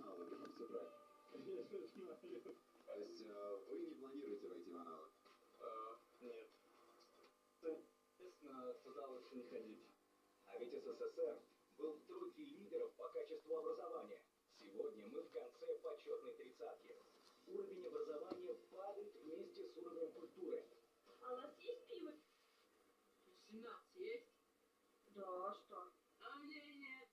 аналог, все правильно. Я знаю. То есть вы не планируете войти в аналог? Нет. Естественно, туда лучше не ходить. А ведь СССР был в тройке лидеров по качеству образования. Сегодня мы в конце почетной тридцатки. Уровень образования падает вместе с уровнем культуры. А у вас есть пиво? 17 есть? Да, что? А мне нет.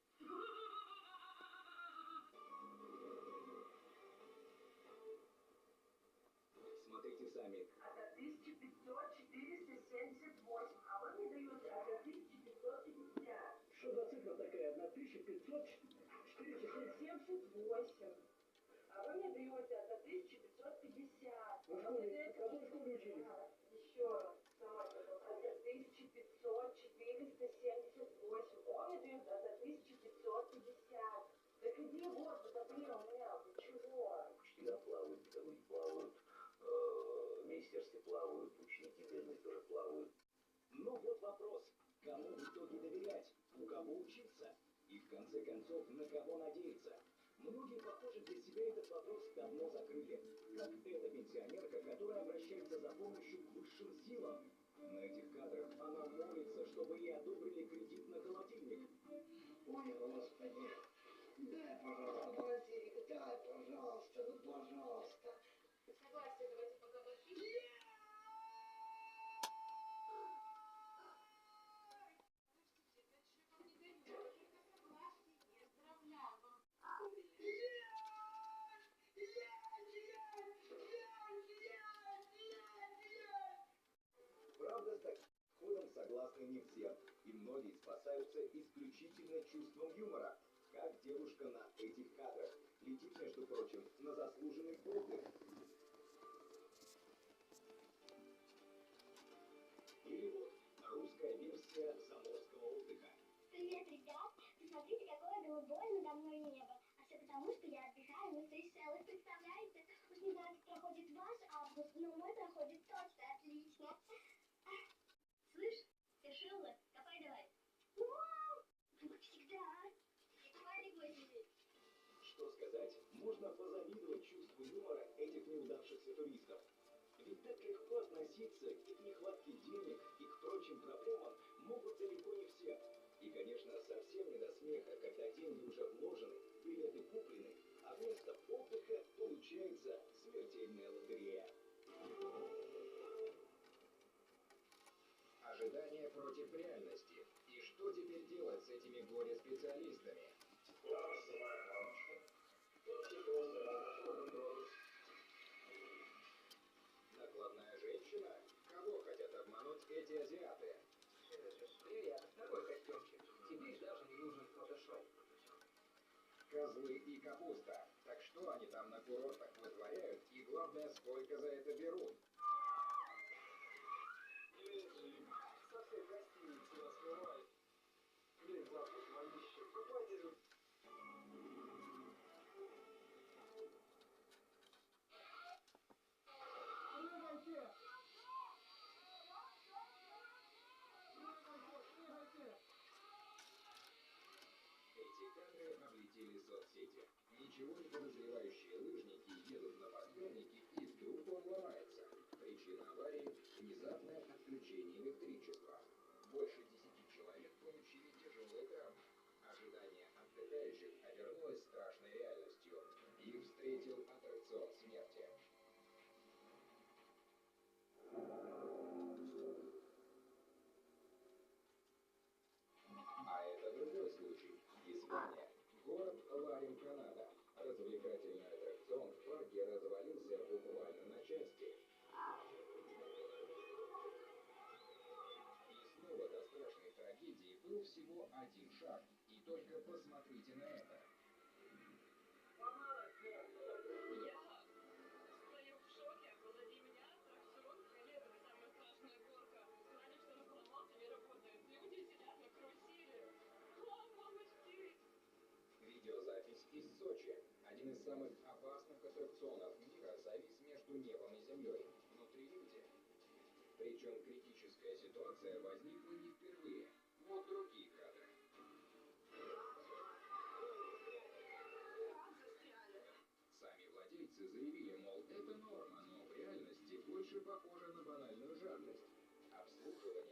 Смотрите сами. 1500, 478, а вы мне даете 1550. Что за цифра такая? 1500, 478. А вы мне даете 1550. Вы в школе, в какой школе учились? Еще раз. Сама 1500, 478. Он мне дает 1550. Так иди вот, подобрел, Мел, ты чего? Учителя плавают, педагоги плавают, министерства плавают, ученики бедные тоже плавают. Ну вот вопрос, кому в итоге доверять, у кого учиться и в конце концов на кого надеяться. Многие, похоже, для себя этот вопрос давно закрыли. Как эта пенсионерка, которая обращается за помощью к высшим силам. На этих кадрах она молится, чтобы ей одобрили кредит на холодильник. Ой, Господи, дай, пожалуйста, полотенце, дай, пожалуйста, ну, пожалуйста. Согласен, давайте пока подпишем. Правда, с таким ходом согласны не все, и многие спасаются исключительно чувством юмора, как девушка на этих кадрах. Летит, между прочим, на заслуженный отдых. Или вот русская версия заморского отдыха. Привет, ребят! Посмотрите, какое голубое надо мной небо. А все потому, что я отдыхаю на Сейшелах, представляете? Уж не знаю, как проходит ваш август, но мой проходит точно отлично. Слышь, Сейшелы, копай давай. Вау! Как всегда. Не копай, не бойся здесь. Что сказать, можно позавидовать чувству юмора этих неудавшихся туристов. Ведь так легко относиться к их нехватке денег и к прочим проблемам могут далеко не все. И, конечно, совсем не до смеха, когда деньги уже вложены, билеты куплены, а вместо отдыха получается смертельная лотерея. Ожидание против реальности. И что теперь делать с этими горе-специалистами? Накладная женщина? Кого хотят обмануть эти азиаты? Привет, такой костюмчик. Тебе даже не нужен фотошоп. Козлы и капуста. Так что они там на курортах вытворяют и, главное, сколько за это берут? Со всей гостиницы раскрывай. Блин, завтра звонище. Поклади. Эти кадры облетели соцсети. Ничего не подозревающие лыжники едут на подъемнике и вдруг он ломается. Причина аварии – внезапное отключение электричества. Больше 10 человек получили тяжелые травмы. Ожидание отдыхающих обернулось страшной реальностью. Их встретил аттракцион смерти. А это другой случай. Испания. Город Ларин, Канада. Развлекательный аттракцион в парке развалился буквально на части. И снова до страшной трагедии был всего один шаг. И только посмотрите на это. Я стою в шоке. Позади меня аттракцион «Фиолетовый», самая страшная горка. Сказали, что он сломался, не работает. Люди сидят на карусели. О, мамочки! Видеозапись из Сочи. Один из самых опасных аттракционов мира завис между небом и землей. Внутри люди. Причем критическая ситуация возникла не впервые. Вот другие кадры. Застрял. владельцы заявили, мол, это норма, но в реальности больше похоже на банальную жадность. Обслуживание